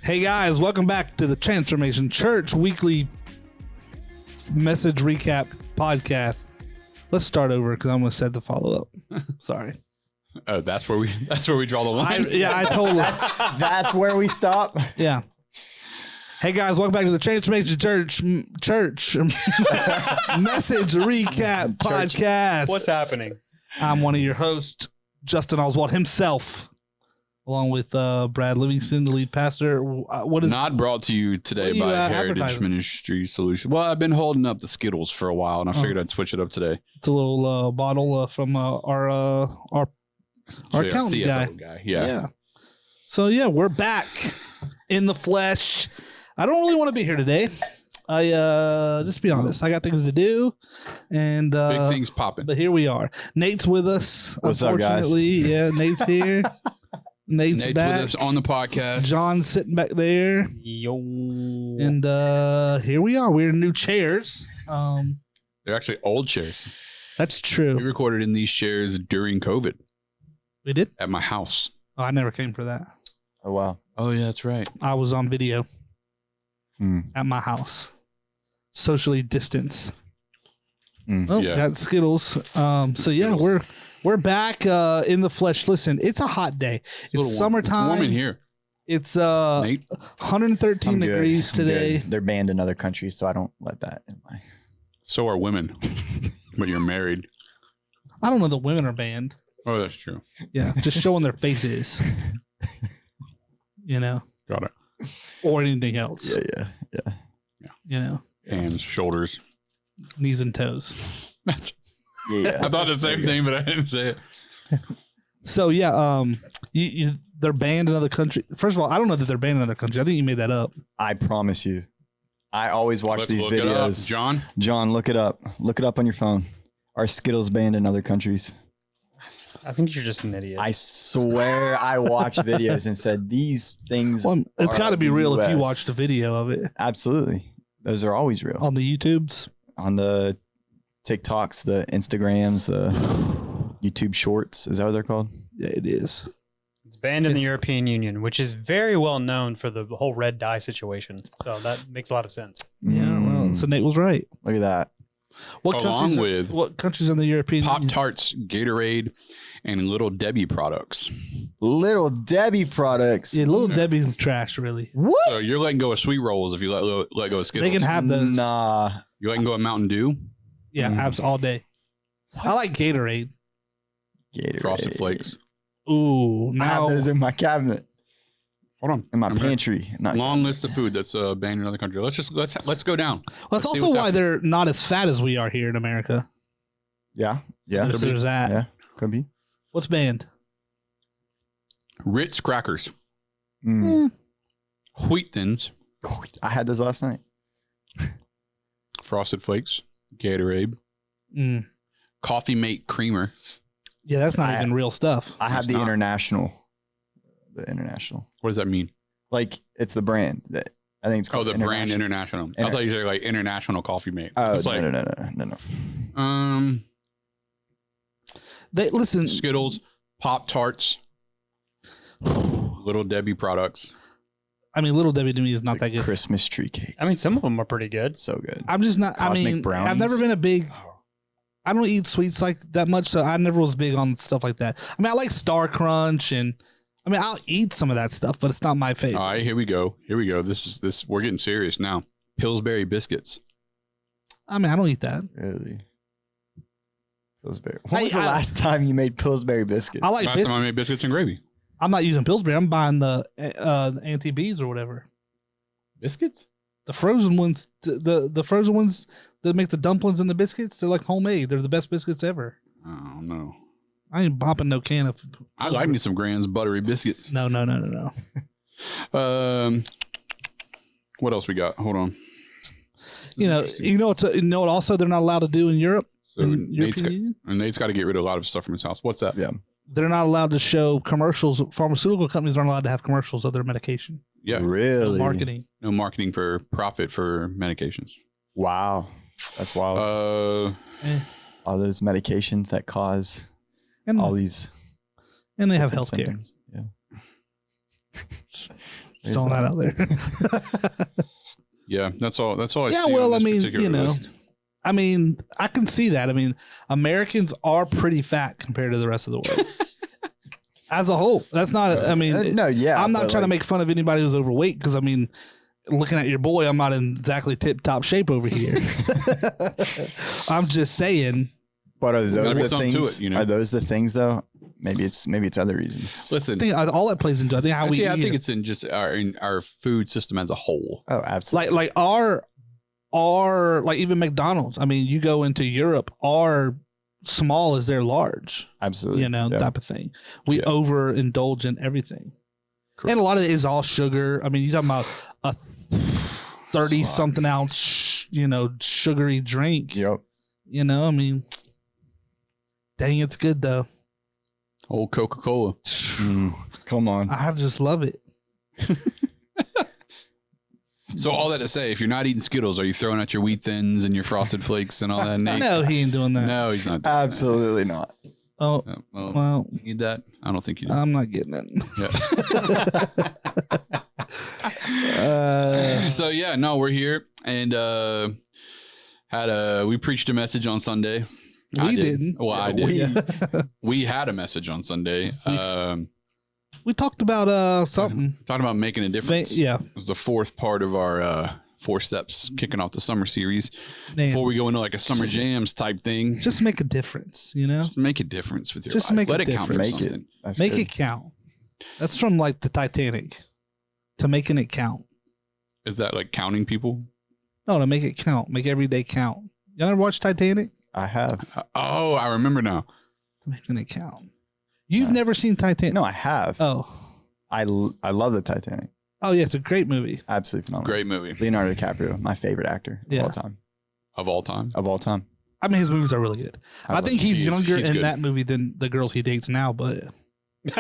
Hey guys, welcome back to the Transformation Church weekly message recap podcast. Let's start over because I'm going to set the follow up. Sorry. Oh, that's where we draw the line. I totally. That's where we stop. Yeah. Hey guys, welcome back to the Transformation Church message recap podcast. What's happening? I'm one of your hosts, Justin Oswald himself, along with Brad Livingston, the lead pastor. What is not brought to you today you, by Heritage advertising? Ministry Solution? Well, I've been holding up the Skittles for a while, and I figured I'd switch it up today. It's a little bottle from our accountant CFO guy. Yeah. So yeah, we're back in the flesh. I don't really want to be here today. I just be honest. I got things to do, and Big things popping. but here we are. Nate's with us. What's up, guys? Unfortunately, yeah, Nate's here. Nate's back. with us on the podcast. John's sitting back there, Yo. and here we are. We're in new chairs. They're actually old chairs. That's We true. recorded in these chairs during COVID We did. at my house. Oh, I never came for that. Oh, wow. Oh, yeah, that's right. I was on video Hmm. at my house, socially distanced. Mm. Oh, Yeah. got Skittles. So yeah, Skittles. we're back in the flesh. Listen, it's a hot day. a little It's warm. summertime. It's warm in here. It's Nate? 113 I'm good. degrees I'm today. good. They're banned in other countries, so I don't let that in my. So are women. But you're married. I don't know the women are banned. Oh, that's true. Yeah, just showing their faces. You know, Got it. or anything else. Yeah. You know, Hands, shoulders. knees and toes. That's. Yeah. I thought the same thing, but I didn't say it. So yeah, they're banned in other countries. First of all, I don't know that they're banned in other countries. I think you made that up. I promise you. I always watch Let's these look it up. videos. John. John, look it up. Look it up on your phone. Are Skittles banned in other countries? I think you're just an idiot. I swear I watched videos and said these things. Well, it's are got to be real if you US. watched a video of it Absolutely. Those are always real. on the YouTubes. On the TikToks, the Instagrams, the YouTube Shorts. Is that what they're called? Yeah, it is. It's banned in the European Union, which is very well known for the whole red dye situation. So that makes a lot of sense. Yeah, well, so Nate was right. Look at that. Along with what countries in the European Pop Union? Tarts, Gatorade, and Little Debbie products. Little Debbie products. Yeah, Little Debbie's trash, really. What? So you're letting go of sweet rolls if you let go of Skittles. They can have those. Nah. You're letting go of Mountain Dew, Yeah, abs all day. I like Gatorade. Gatorade. Frosted Flakes. Ooh, I have now those in my cabinet, Hold on. in my I'm here. pantry. Not Long list of food that's banned in another country. Let's go down. that's let's see also what's why happening. they're not as fat as we are here in America. Yeah. Yeah. There's that. Yeah. Could be. What's banned? Ritz crackers, Mm. Wheat Thins, I had those last night. Frosted Flakes, Gatorade, Mm. Coffee Mate Creamer. Yeah, that's not I- even real stuff. I have It's the not. international. The international. What does that mean? Like it's the brand that I think it's Oh, called the brand International. I thought you said like International Coffee Mate. Oh, It's like no. They listen. Skittles, Pop Tarts, Little Debbie products. I mean, Little Debbie to me is not that good. Christmas tree cakes. I mean, some of them are pretty good. so good. I'm just not. Cosmic I mean, I've brownies. never been a big. I don't eat sweets like that much, so I never was big on stuff like that. I mean, I like Star Crunch, and I mean, I'll eat some of that stuff, but it's not my favorite. All right, here we go. This. We're getting serious now. Pillsbury biscuits. I mean, I don't eat that. Really? Pillsbury. When was the I- last time you made Pillsbury biscuits? I like Last biscuits. time I made biscuits and gravy. I'm not using Pillsbury. I'm buying the Auntie B's or whatever. Biscuits? The frozen ones, the frozen ones that make the dumplings and the biscuits, they're like homemade. They're the best biscuits ever. I don't know. I ain't popping no can of. I like me some Grand's buttery biscuits. No. What else we got? Hold on. You know what? Also, they're not allowed to do in Europe. So in European Union? Nate's got to get rid of a lot of stuff from his house. What's that? Yeah. They're not allowed to show commercials. Pharmaceutical companies aren't allowed to have commercials of their medication. Yeah. No Really? marketing. No marketing for profit for medications. Wow. That's wild. All those medications that cause And all these and they have different healthcare. symptoms. Yeah. Just throwing that out there. Yeah, that's all. That's all I Yeah, see. well, on I this mean, particular you know, list. I mean, I can see that. I mean, Americans are pretty fat compared to the rest of the world. As a whole. That's not, I mean, no, yeah. I'm not but, trying to like, make fun of anybody who's overweight because, I mean, looking at your boy, I'm not in exactly tip top shape over here. I'm just saying. But are Gotta those be the something things? to it, you know? Are those the things though? Maybe it's other reasons. Listen, I think all that plays into, I think, how we actually, I eat. think it's in just our food system as a whole. Oh, absolutely. like our like even McDonald's. I mean, you go into Europe, our small is their large, Absolutely. you know, Yeah. type of thing. We Yeah. overindulge in everything. Correct. And a lot of it is all sugar. I mean, you're talking about a 30 something ounce, you know, sugary drink, Yep. you know, I mean, dang, it's good though. Old Coca-Cola. Come on. I just love it. So all that to say, if you're not eating Skittles, are you throwing out your Wheat Thins and your Frosted Flakes and all that? Nate? No, he ain't doing that. No, he's not. Doing Absolutely not. Oh, That. Well, well, you need that? I don't think you do. I'm not getting it. Yeah. So yeah, no, we're here and we preached a message on Sunday. We didn't. Well, I did. We- We had a message on Sunday. We talked about something. Talking about making a difference. Yeah, It was the fourth part of our 4 steps kicking off the summer series. man. Before we go into like a summer jams type thing, Just make a difference, you know? just make a difference with your Just life. make a Let it count for difference. Make it. something. That's Make good. it count. That's from like the Titanic. To making it count. Is that like counting people? No, to make it count. Make every day count. Y'all ever watch Titanic? I have. Oh, I remember now. To making it count. You've never seen Titanic? No, I have. Oh. I love the Titanic. Oh, yeah, it's a great movie. Absolutely phenomenal. Great movie Leonardo DiCaprio, my favorite actor Yeah. of all time. of all time. Of all time. I mean, his movies are really good. I love think him. he's He is. younger He's in good. that movie than the girls he dates now, but Did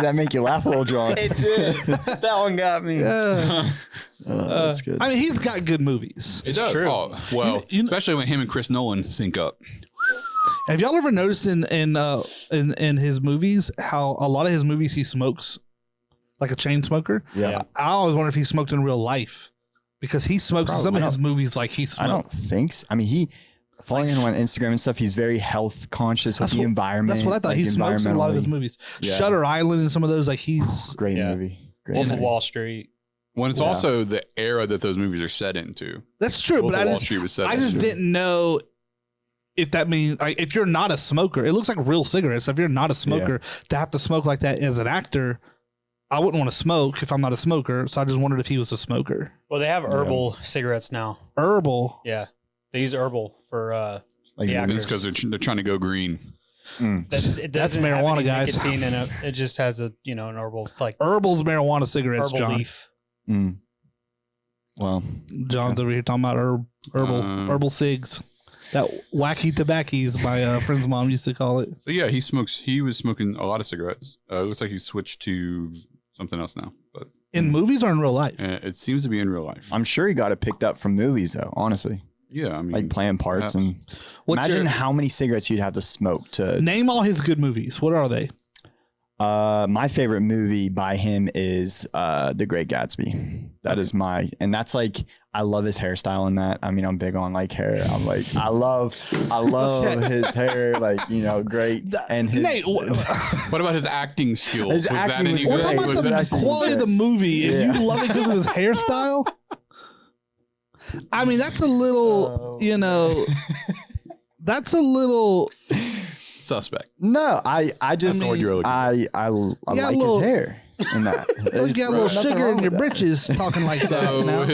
that make you laugh, little John? It did. That one got me. That's good. I mean, he's got good movies. It does. true. Oh, well, You know- especially when him and Chris Nolan sync up. Have y'all ever noticed in his movies how a lot of his movies he smokes like a chain smoker? yeah. I always wonder if he smoked in real life because he smokes in some of Probably. his movies like he I smoked. don't think so. I mean, following him on Instagram and stuff, he's very health conscious with That's the what- environment. That's what I thought. like, He smokes in a lot of his environmentally. movies. Yeah. Shutter Island and some of those, like he's. Great Yeah. movie. Great Wolf of movie. Wall Street. When it's Yeah. also the era that those movies are set into. That's true, Wolf but of I Wall just, Street was set I just into. didn't know if that means like if you're not a smoker. It looks like real cigarettes. If you're not a smoker, to have to smoke like that as an actor, I wouldn't want to smoke if I'm not a smoker. So I just wondered if he was a smoker. Well, they have herbal cigarettes now. Herbal. Yeah. They use herbal for Like, the actors. It's because they're trying to go green. mm. it That's doesn't have marijuana, any guys. Nicotine in it. It just has an herbal like Herbal's marijuana cigarettes, herbal John. leaf. Mm. Well, John's over here talking about herbal cigs. That wacky tobacco's my friend's mom used to call it. So yeah, he was smoking a lot of cigarettes. It looks like he switched to something else now, but In movies or in real life? it seems to be in real life. I'm sure he got it picked up from movies, though, honestly. Yeah, I mean, Like playing parts. perhaps. And What's imagine your- how many cigarettes you'd have to smoke to. Name all his good movies. What are they? My favorite movie by him is The Great Gatsby. That is and that's like, I love his hairstyle in that. I mean, I'm big on like hair. I'm like, I love Okay. his hair, like, great. And his, Nate, What about his acting skills? His was that acting any was we're good? talking great. about Was the it- acting quality of the movie, and Yeah. you love it because of his hairstyle. I mean, that's a little, that's a little. suspect? No, I just, I mean, you're looking I got a like little- his hair in that. You There's got a little nothing sugar wrong in with your that. britches talking like that. So now.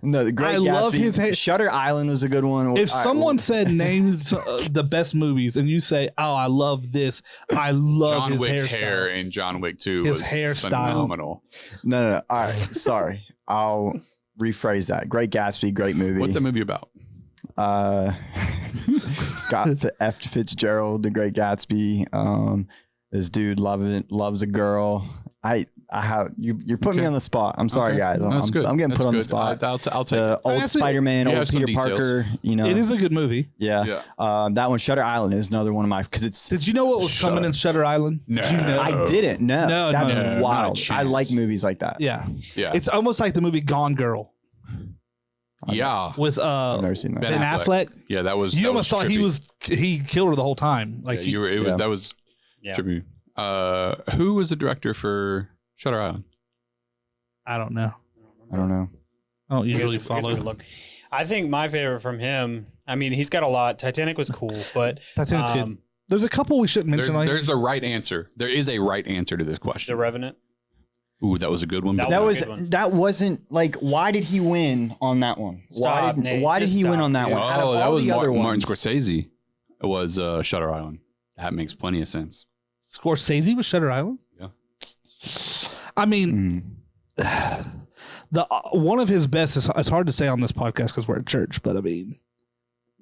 No, The Great I Gatsby. love his hair. Shutter Island was a good one. If All right, someone said names the best movies and you say, "Oh, I love this," I love John his Wick's hairstyle. hair in John Wick 2 His was hairstyle. phenomenal. no. All right, sorry. I'll rephrase that. Great Gatsby, great movie. What's the movie about? Scott F. Fitzgerald, The Great Gatsby. This dude loves a girl. You're putting me on the spot. I'm sorry, Okay. guys. That's good. I'm getting That's put on the good. spot. I'll take The it. old Actually, Spider-Man, you old have some Peter details. Parker. You know, It is a good movie. yeah. Yeah. That one, Shutter Island, is another one of my because it's. Did you know what was coming in Shutter Island? No. Did you know? I didn't. No, No, that's no, not a wild. I chance. like movies like that. Yeah. Yeah. It's almost like the movie Gone Girl Yeah. with I've never seen that. Ben Ben Affleck. Affleck. Yeah, that was. You that almost was thought trippy. he killed her the whole time. Like Yeah, he, you were. It was. Yeah. That was Yeah. trippy. Who was the director for Shutter Island? I don't know. I don't know. I don't I guess usually we could follow. look. I think my favorite from him. I mean, he's got a lot. Titanic was cool, but Titanic's good. There's a couple we shouldn't mention. There's the right answer. There is a right answer to this The question. Revenant. Ooh, that was a good one. That That was was a good one. that wasn't like why did he win on that one? Stop, Nate. Why did Just he win stop, on that dude. one? Out of Oh, that all was the other Martin ones, Scorsese. It was Shutter Island. That makes plenty of sense. Scorsese with Shutter Island. Yeah. I mean, the one of his best is it's hard to say on this podcast because we're at church, but I mean,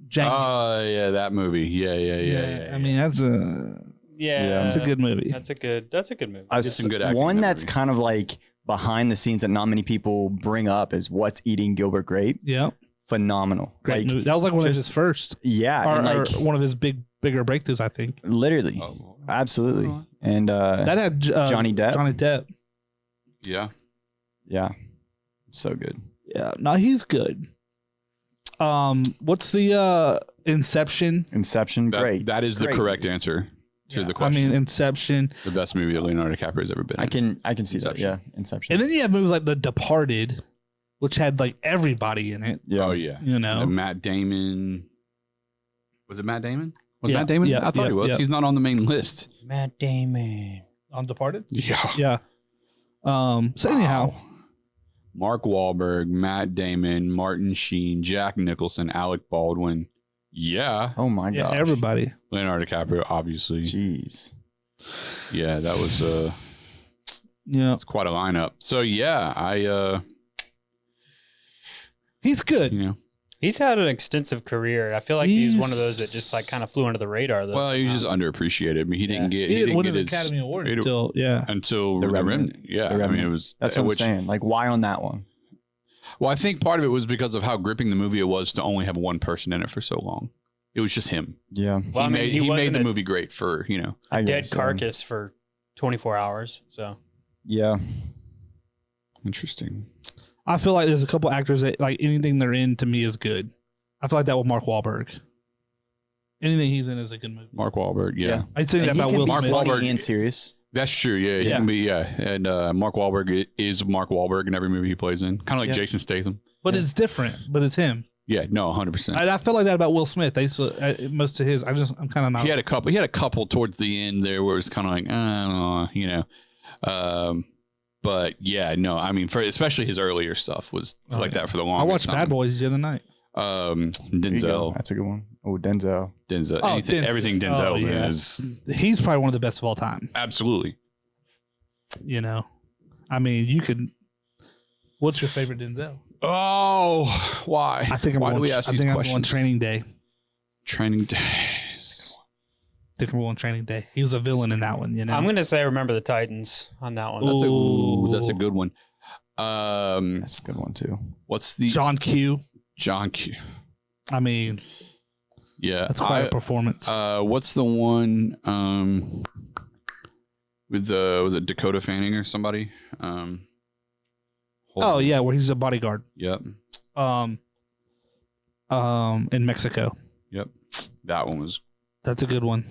Django. Oh, yeah, that movie. Yeah. I mean, that's a Yeah, that's a good movie. That's a good movie. I some good acting in one that that's movie. kind of like behind the scenes that not many people bring up is What's Eating Gilbert Grape. Yeah, Phenomenal. great Like, movie. That was like one of just- his first, yeah, or, and like or one of his bigger breakthroughs, I think. literally, Oh, absolutely. Oh. And That had Johnny Depp. Johnny Depp. yeah. yeah, so good. Yeah, no, he's good. What's the Inception? Inception, great. That is the Great correct movie. answer to the I question. mean, Inception. The best movie that Leonardo DiCaprio has ever been in. I can see that. Inception. Yeah, Inception. And then you have movies like The Departed, which had like everybody in it. yeah. Oh, yeah. You know, Matt Damon. Was it Matt Damon? Was Yeah, Matt Damon? yeah, I thought yeah, he was. yeah. He's not on the main list. Matt Damon. on Departed. Yeah. Yeah. So anyhow, Mark Wahlberg, Matt Damon, Martin Sheen, Jack Nicholson, Alec Baldwin. Yeah. Oh my yeah, gosh. everybody. Leonardo DiCaprio, obviously. Jeez. Yeah, that was Yeah, it's quite a lineup. So yeah, I he's good. you know, He's had an extensive career. I feel like he's one of those that just like kind of flew under the radar. well, he was just underappreciated. I mean, he didn't get He didn't win get an his Academy Award he didn't- until until The The Revenant. Remnant. Yeah, The I mean, Revenant. it was That's what I'm saying. Like, why on that one? Well, I think part of it was because of how gripping the movie it was to only have one person in it for so long. It was just him. Yeah, Well, I mean, he made wasn't the a movie great for, you know. I dead guess so. carcass for 24 hours. So Yeah, Interesting. I feel like there's a couple actors that like anything they're in to me is good. I feel like that with Mark Wahlberg. Anything he's in is a good movie. Mark Wahlberg, yeah. I'd say And that he about can Will be Mark Smith. funny Wahlberg- and serious. That's true. Yeah, he Yeah. can be. Yeah, and Mark Wahlberg is Mark Wahlberg in every movie he plays in. Kind of like Yeah. Jason Statham. But it's different. But it's him. Yeah, no, 100%. I felt like that about Will Smith. I used to, most of his. I'm kind of not. He had a couple. He had a couple towards the end there where it was kind of like, I don't know, you know. But yeah, no, I mean, for especially his earlier stuff was Oh, like yeah. that for the I longest watched time. Bad Boys the other night. There you go. Denzel, That's a good one. Oh, Denzel. Oh, anything, everything Denzel's in yeah. is He's probably one of the best of all time. absolutely. You know, I mean, you could. What's your favorite Denzel? Oh, why? I think I'm why going. do we ask I these think I'm going questions? Training Day. Training days. I think I'm going Training Day. He was a villain in that one. You know, I'm going to say Remember the Titans on that one. That's a good one. That's a good one too. What's the John Q. John Q? I mean, Yeah, that's quite a performance. What's the one with the was it Dakota Fanning or somebody? Hold Oh on. yeah, where he's a bodyguard. Yep. In Mexico. Yep. That one was That's a good one.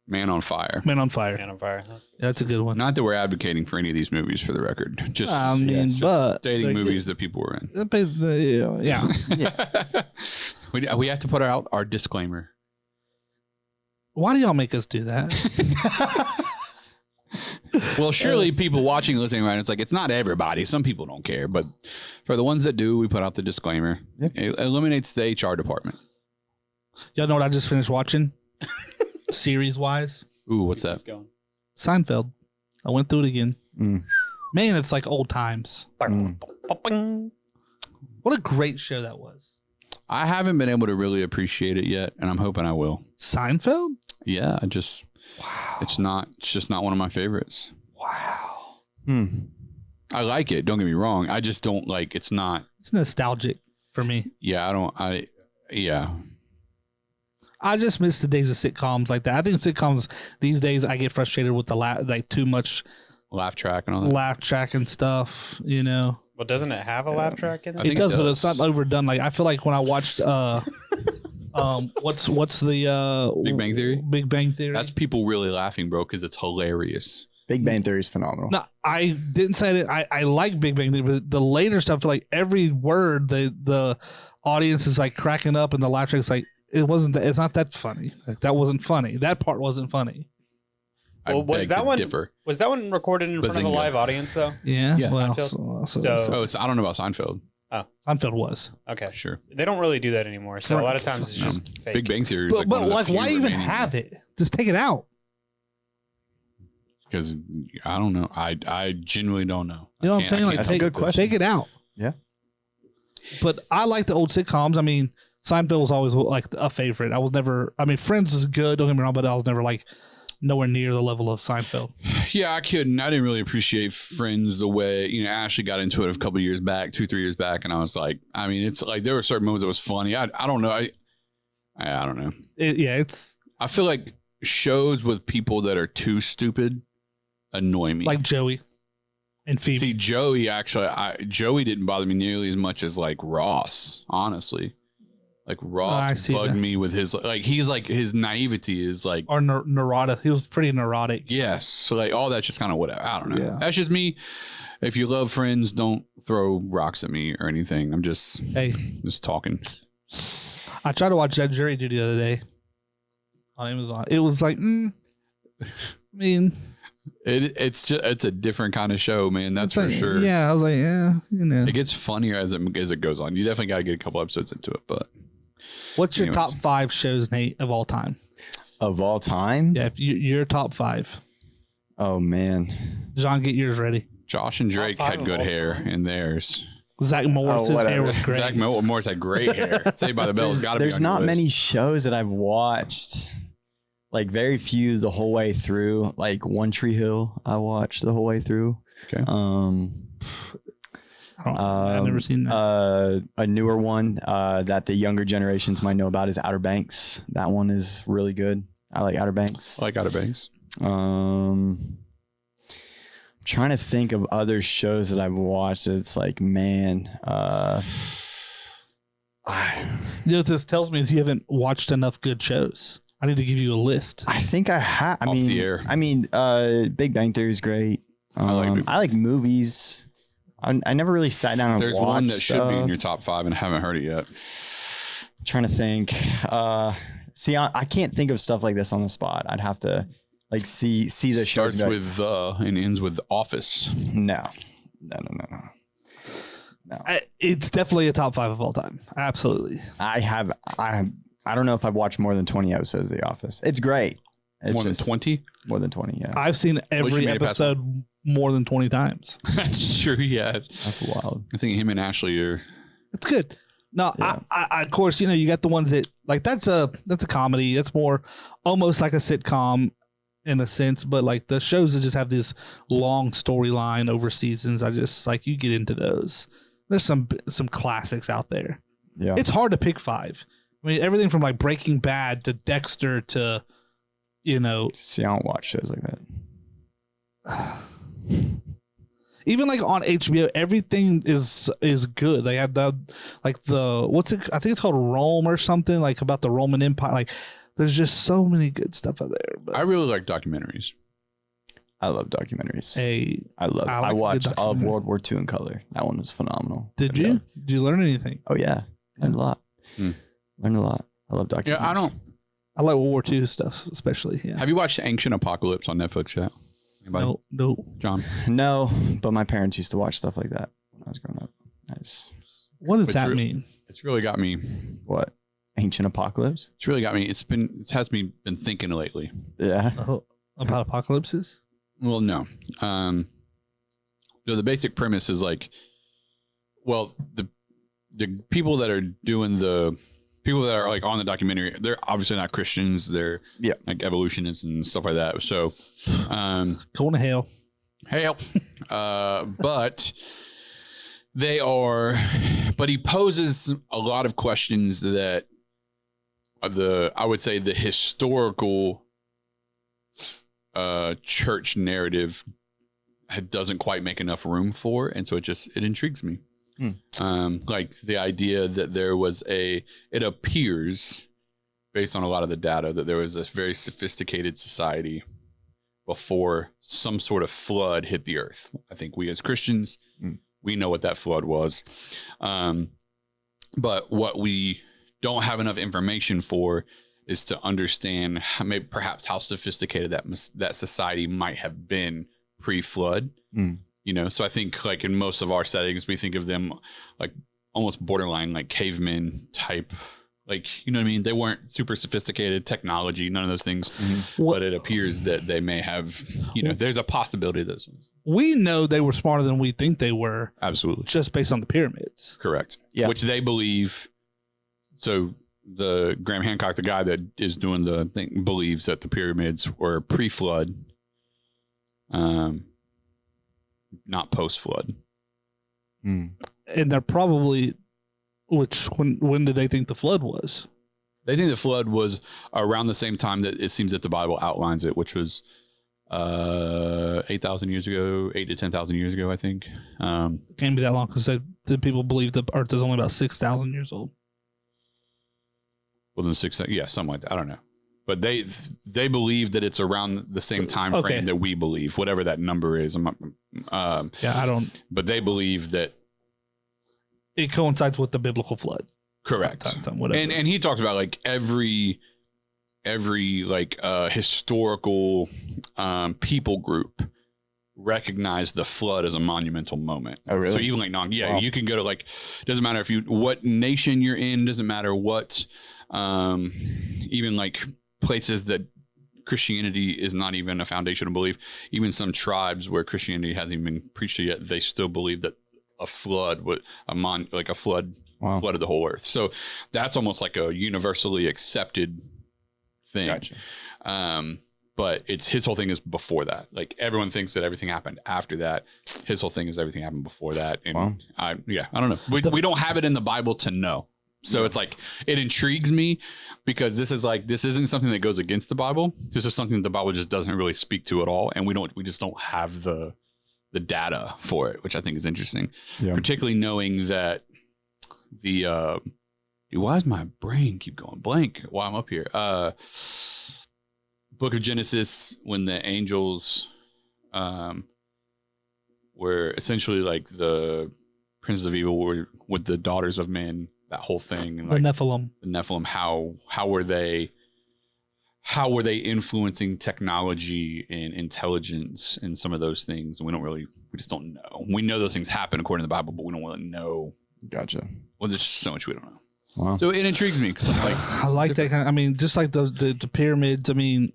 Man on Fire. Man on Fire. Man on Fire. That's a good one. Not that we're advocating for any of these movies for the record. Just I mean, just but stating like, movies that people were in. Yeah. we have to put out our disclaimer. Why do y'all make us do that? Well, surely people watching, listening, right? It's like it's not everybody. Some people don't care, but for the ones that do, we put out the disclaimer. Yep. It eliminates the HR department. Y'all know what I just finished watching? Series wise, Ooh, what's that? Going. Seinfeld. I went through it again. Mm. Man, it's like old times. Mm. What a great show that was. I haven't been able to really appreciate it yet, and I'm hoping I will. Seinfeld? Yeah, I just Wow. it's just not one of my favorites. Wow. I like it. Don't get me wrong. I just don't like. It's not. It's nostalgic for me. Yeah, I don't. I just miss the days of sitcoms like that. I think sitcoms these days, I get frustrated with the like too much laugh track and all that. laugh track and stuff. You know, Well, doesn't it have a laugh track in I it? think it does, it but it's does. not overdone. Like I feel like when I watched what's the Big Bang Theory? Big Bang Theory. That's people really laughing, bro, because it's hilarious. Big Bang Theory is phenomenal. No, I didn't say that. I like Big Bang Theory, but the later stuff, like every word, the audience is like cracking up, and the laugh track's like it wasn't. It's not that funny. Like that wasn't funny. That part wasn't funny. I Well, was beg that to one- differ. Was that one recorded in front of a Bazinga. live audience though? Yeah. Yeah. Well, Seinfeld? so So- I don't know about Seinfeld. Seinfeld was. Okay. Sure. They don't really do that anymore. So a lot of times it's just fake. Big Bang Theory. Is But, like one of the like, few why even remaining have it? Just take it out. Because I don't know. I genuinely don't know. You know what I'm I saying? can't Like, That's a take, good question. take it out. Yeah. But I like the old sitcoms. I mean, Seinfeld was always like a favorite. I was never. I mean, Friends is good. Don't get me wrong, but I was never like nowhere near the level of Seinfeld. Yeah, I couldn't. I didn't really appreciate Friends the way, Ashley got into it a couple years back, 2-3 years back, and I was like, I mean, it's like there were certain moments that was funny. I don't know. I don't know. It's I feel like shows with people that are too stupid annoy me. like Joey and Phoebe. See, Joey actually, Joey didn't bother me nearly as much as like Ross, honestly. Like I Ross see bugged that. me with his he's like his naivety is like Or neurotic. He was pretty neurotic. yes. So like all that's just I don't know. Yeah. That's just me. If you love Friends, don't throw rocks at me or anything. I'm just Hey, talking. I tried to watch that Jury Duty the other day on Amazon. It was like, I mean, It's a different kind of show, man. That's it's for like, sure. Yeah, I was like, yeah, you know. It gets funnier as it goes on. You definitely got to get a couple episodes into it, but What's your anyways. top 5 shows, Nate, of all time? Of all time? Yeah, if your top 5. Oh man. John, get yours ready. Josh and Drake five had of good all hair time? in theirs. Zach Morris's hair whatever. was great. Zach Morris had great hair. Saved by the Bell's got to be. There's on your not list. many shows that I've watched. Like very few the whole way through. Like One Tree Hill, I watched the whole way through. Okay. I've never seen that. A newer one that the younger generations might know about is Outer Banks. That one is really good. I like Outer Banks. I like Outer Banks. I'm trying to think of other shows that I've watched. It's like, man, You know what this tells me is you haven't watched enough good shows. I need to give you a list. I think I have. Off the air. Big Bang Theory is great. I like Big- I like movies. I never really sat down and There's watched one that should be in stuff. your top 5 and I haven't heard it yet. Trying to think. See, I can't think of stuff like this on the spot. I'd have to like see the show. Starts with and ends with Office. no. It's definitely a top 5 of all time. Absolutely. I don't know if I've watched more than 20 episodes of The Office. It's great. It's More than just 20? more than 20. Yeah, I've seen every made it past episode more than 20 times. That's true. Yeah. that's wild. I think him and Ashley are. It's good. No, Yeah. I of course, you got the ones that like that's a comedy. That's more almost like a sitcom in a sense, but like the shows that just have this long storyline over seasons, I just like you get into those. There's some classics out there. Yeah, It's hard to pick 5. I mean, everything from like Breaking Bad to Dexter to, see, I don't watch shows like that. even like on HBO, everything is good. They have the what's it? I think it's called Rome or something like about the Roman Empire. Like, there's just so many good stuff out there. But I really like documentaries. I love documentaries. hey, I like I a good watched all of documentary. World War II in color. That one was phenomenal. did Yeah. you? Did you learn anything? Oh yeah, learned a lot. Hmm. Learned a lot. I love documentaries. Yeah, I don't. I like World War II stuff, especially. Yeah. Have you watched Ancient Apocalypse on Netflix yet? Anybody? No. John? No, but my parents used to watch stuff like that when I was growing up. What does It's that re- mean? It's really got me. What? Ancient Apocalypse? It's really got me. It has me been thinking lately. Yeah. Oh, about apocalypses? Well, no. So the basic premise is like, well, the people that are doing the people that are like on the documentary, they're obviously not Christians. They're Yeah. like evolutionists and stuff like that. So, Going to hell. Hell. But they are, but he poses a lot of questions that I would say the historical church narrative doesn't quite make enough room for. And so it intrigues me. Like the idea that there was it appears based on a lot of the data that there was this very sophisticated society before some sort of flood hit the earth. I think we as Christians, we know what that flood was. But what we don't have enough information for is to understand perhaps how sophisticated that society might have been pre-flood. You know, so I think like in most of our settings, we think of them like almost borderline like cavemen type. Like, you know what I mean? They weren't super sophisticated technology, none of those things. But it appears that they may have, you know, there's a possibility of those. We know they were smarter than we think they were. Absolutely. Just based on the pyramids. Correct. Yeah. Which they believe. So the Graham Hancock, the guy that is doing the thing, believes that the pyramids were pre-flood, not post-flood. And they're probably... when did they think the flood was? They think the flood was around the same time that it seems that the Bible outlines it, which was 8,000 years ago, 8 to 10,000 years ago, I think. Can't be that long because the people believe the Earth is only about 6,000 years old. Well, then something like that. I don't know, but they believe that it's around the same time frame that we believe, whatever that number is. I don't. But they believe that. It coincides with the biblical flood. Correct. Whatever. And he talks about like every like historical people group recognize the flood as a monumental moment. Oh, really? So even like you can go to like, doesn't matter what nation you're in, doesn't matter what, even like places that Christianity is not even a foundational belief. Even some tribes where Christianity hasn't even been preached to yet, they still believe that a flood would flooded the whole earth. So that's almost like a universally accepted thing. Gotcha. But his whole thing is before that. Like everyone thinks that everything happened after that. His whole thing is everything happened before that. And I don't know. We don't have it in the Bible to know. So it's like, it intrigues me because this isn't something that goes against the Bible. This is something that the Bible just doesn't really speak to at all. And we just don't have the data for it, which I think is interesting, particularly knowing that why does my brain keep going blank while I'm up here? Book of Genesis, when the angels were essentially like the princes of evil were with the daughters of men, that whole thing. And the like Nephilim, how were they influencing technology and intelligence and some of those things? And we just don't know. We know those things happen according to the Bible, but we don't really know. Gotcha. Well, there's just so much we don't know. Wow. So it intrigues me because I'm like, I like that kind of, I mean, just like the pyramids. I mean,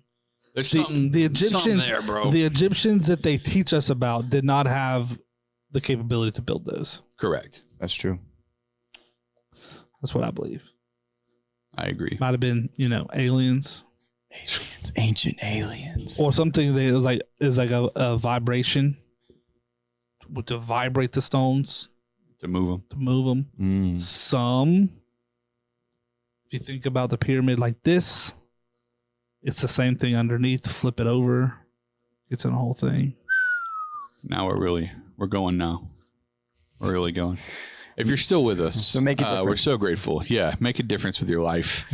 there's something there, bro. The Egyptians that they teach us about did not have the capability to build those. Correct. That's true. That's what I believe. I agree. Might have been, aliens. Ancient aliens, or something that is like a vibration to vibrate the stones, to move them. Some, if you think about the pyramid like this, it's the same thing underneath. Flip it over, it's in the whole thing. Now we're going now. We're really going. If you're still with us, so make it we're so grateful. Yeah, make a difference with your life,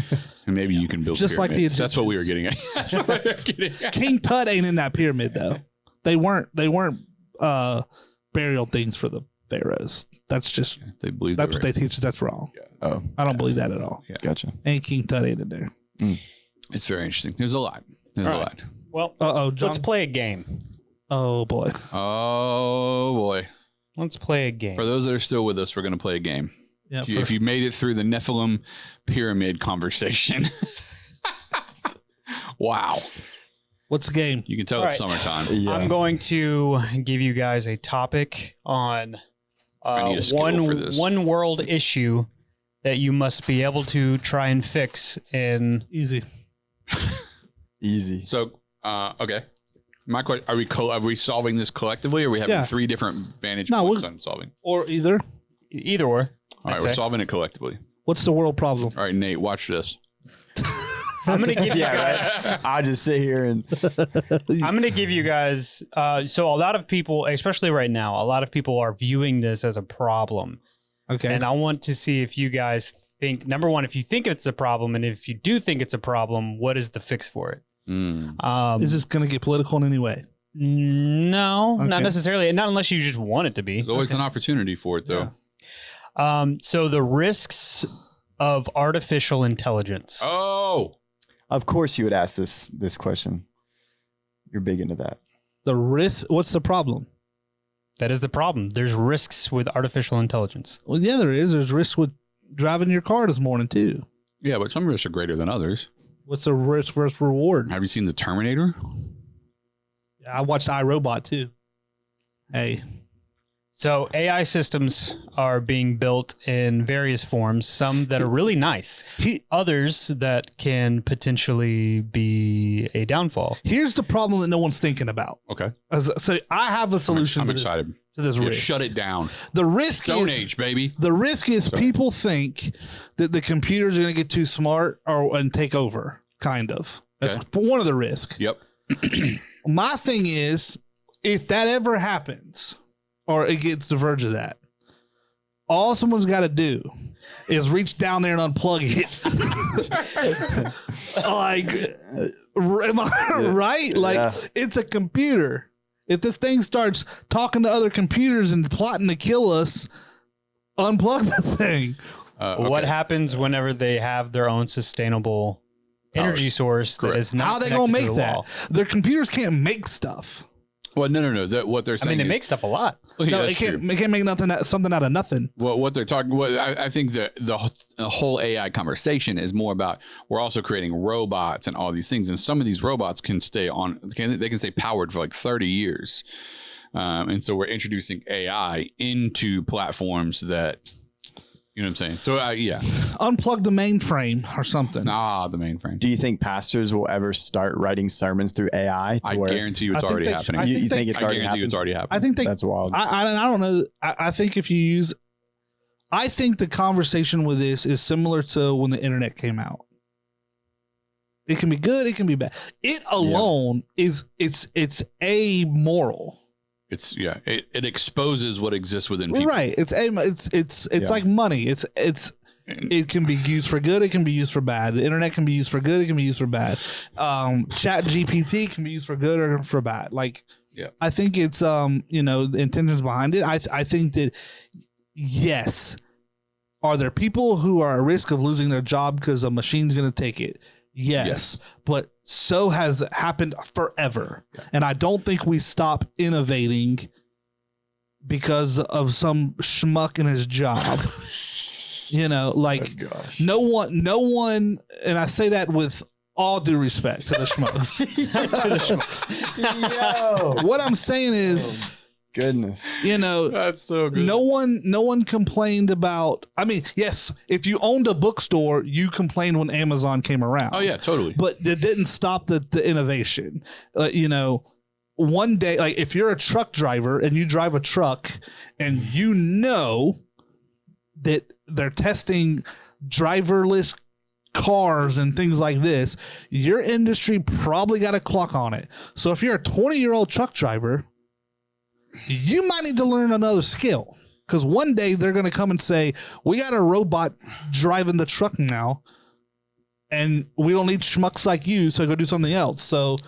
and maybe you can build just pyramids. like the Egyptians. That's what we were getting at. That's what I was getting at. King Tut ain't in that pyramid though. They weren't burial things for the pharaohs. That's just they believe that's what they teach us. That's wrong. Yeah. Oh, I don't believe that at all. Yeah. Gotcha. Ain't King Tut ain't in there. It's very interesting. There's a lot. There's a lot. Well, let's play a game. Oh boy. Oh boy. Let's play a game. For those that are still with us, we're going to play a game. Yeah, if you made it through the Nephilim pyramid conversation. Wow. What's the game? You can tell it's summertime. Yeah. I'm going to give you guys a topic on one world issue that you must be able to try and fix in Easy. Easy. So, okay. My question: Are we solving this collectively, or are we having three different vantage points on solving? Or either. Either or. All right, we're solving it collectively. What's the world problem? All right, Nate, watch this. I'm gonna give you right. I'll just sit here and I'm gonna give you guys. So a lot of people, especially right now, a lot of people are viewing this as a problem. Okay. And I want to see if you guys think, number one, if you think it's a problem, and if you do think it's a problem, what is the fix for it? Is this going to get political in any way? No, not necessarily. Not unless you just want it to be. There's always an opportunity for it, though. Yeah. So the risks of artificial intelligence. Oh, of course you would ask this question. You're big into that. The risk. What's the problem? That is the problem. There's risks with artificial intelligence. Well, yeah, there is. There's risk with driving your car this morning too. yeah, but some risks are greater than others. What's the risk versus reward? Have you seen The Terminator? I watched iRobot too. Hey. So AI systems are being built in various forms, some that are really nice, others that can potentially be a downfall. Here's the problem that no one's thinking about. Okay. So I have a solution I'm to excited. This risk. Shut it down. The risk Stone is Age, baby. The risk is people think that the computers are going to get too smart and take over, kind of. That's one of the risks. Yep. My thing is, if that ever happens, or it gets to the verge of that, all someone's got to do is reach down there and unplug it. Am I right? Like, it's a computer. If this thing starts talking to other computers and plotting to kill us, unplug the thing. What happens whenever they have their own sustainable energy source that is not How are they going to make that? wall? Their computers can't make stuff. Well, no. What they're saying, they make stuff a lot. Well, yeah, No, they can't make something out of nothing. Well, what they're talking, I think the whole AI conversation is more about we're also creating robots and all these things, and some of these robots can stay on. They can stay powered for like 30 years, and so we're introducing AI into platforms that. You know what I'm saying? So, yeah. Unplug the mainframe or something. The mainframe. Do you think pastors will ever start writing sermons through AI? I guarantee you it's already happening. You think it's already happening? It's already happening. I think that's wild. I don't know. I think if you use, I think the conversation with this is similar to when the internet came out. It can be good. It can be bad. It alone is amoral. It exposes what exists within people. Right. It's like money. It can be used for good. It can be used for bad. The internet can be used for good. It can be used for bad. Chat GPT can be used for good or for bad. Like, I think it's the intentions behind it. I think that yes, are there people who are at risk of losing their job because a machine's going to take it? Yes, but so has happened forever. Yeah. And I don't think we stop innovating because of some schmuck in his job. No one, and I say that with all due respect to the schmucks. What I'm saying is, goodness, that's so good. No one complained about. I mean, yes, if you owned a bookstore, you complained when Amazon came around. Oh yeah, totally. But it didn't stop the innovation. One day, like if you're a truck driver and you drive a truck, and that they're testing driverless cars and things like this, your industry probably got a clock on it. So if you're a 20-year-old truck driver, you might need to learn another skill, because one day they're going to come and say, we got a robot driving the truck now and we don't need schmucks like you, so go do something else. So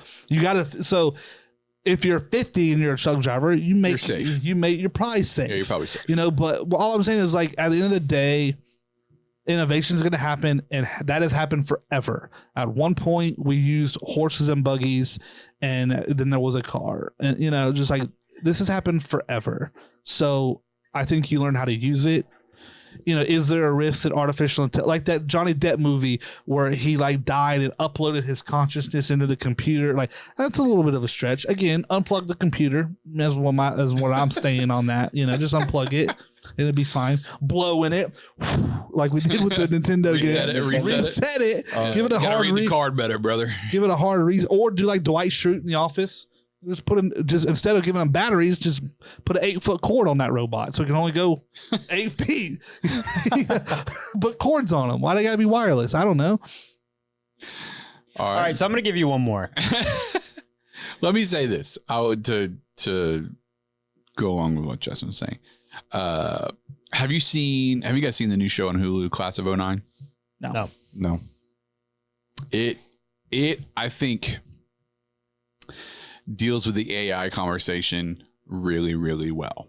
if you're 50 and you're a truck driver, you're safe. You're probably safe. Yeah, you're probably safe. But all I'm saying is, like, at the end of the day, innovation is going to happen, and that has happened forever. At one point we used horses and buggies, and then there was a car, and just like, this has happened forever. So I think you learn how to use it. Is there a risk that artificial intelligence, like that Johnny Depp movie where he like died and uploaded his consciousness into the computer? Like, that's a little bit of a stretch. Again, unplug the computer. As what I'm staying on that. Just unplug it and it'll be fine. Blow in it like we did with the Nintendo game. Reset it. Give it a hard read the card better, brother. Give it a hard reset, or do like Dwight Schrute in The Office. Just instead of giving them batteries, just put an 8-foot cord on that robot so it can only go 8 feet. Put cords on them. Why they gotta be wireless? I don't know. All right, so I'm going to give you one more. Let me say this. I would to go along with what Justin was saying. Have you guys seen the new show on Hulu, Class of 09? No. It I think deals with the AI conversation really, really well.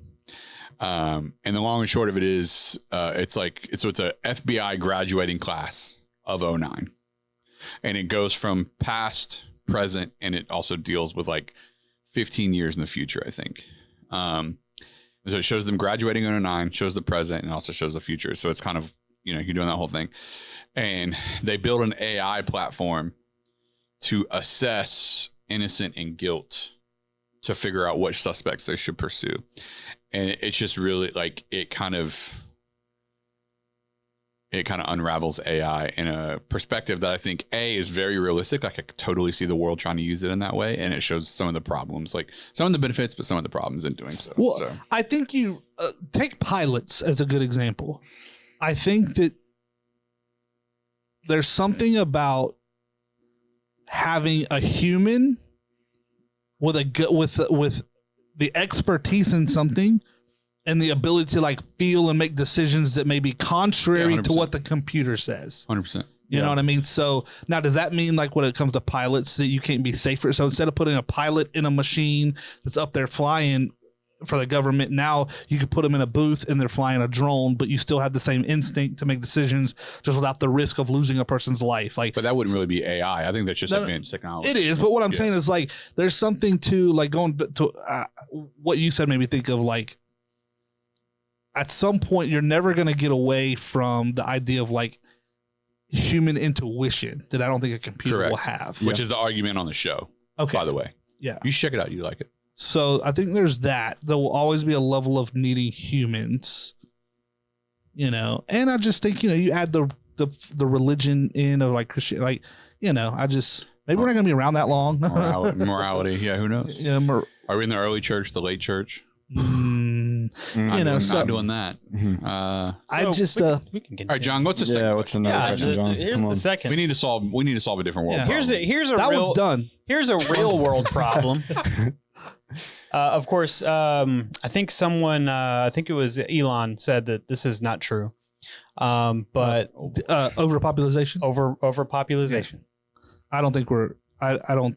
And the long and short of it is, it's a FBI graduating class of 09. And it goes from past, present, and it also deals with like 15 years in the future, I think. So it shows them graduating in 09, shows the present, and also shows the future. So it's kind of, you're doing that whole thing. And they build an AI platform to assess innocent and guilt to figure out which suspects they should pursue. And it's just really like, it kind of unravels AI in a perspective that I think is very realistic. Like I could totally see the world trying to use it in that way. And it shows some of the problems, like some of the benefits, but some of the problems in doing so. Well, I think you take pilots as a good example. I think that there's something about having a human with the expertise in something and the ability to like feel and make decisions that may be contrary to what the computer says. 100%. You know what I mean? So now, does that mean like when it comes to pilots that you can't be safer? So instead of putting a pilot in a machine that's up there flying for the government, now you could put them in a booth and they're flying a drone, but you still have the same instinct to make decisions just without the risk of losing a person's life. Like, but that wouldn't really be AI. I think that's just advanced technology. It is. But what I'm saying is like, there's something to like going to what you said made me think of like, at some point you're never going to get away from the idea of like human intuition that I don't think a computer will have. Which is the argument on the show. Okay. By the way. Yeah. You should check it out. You like it. So I think there's that. There will always be a level of needing humans, and I just think, you add the religion in of like Christian, like, I just, maybe we're not going to be around that long. Morality. Yeah. Who knows? Yeah. Are we in the early church, the late church? Not doing that. I just we can continue. All right, John, what's the second? Yeah, what's another question, John? Come on. The second. We need to solve a different world. Yeah. Here's a that real one's done. Here's a real world problem. Of course, I think someone, I think it was Elon, said that this is not true. But overpopulation. Overpopulation. I don't think we're. I don't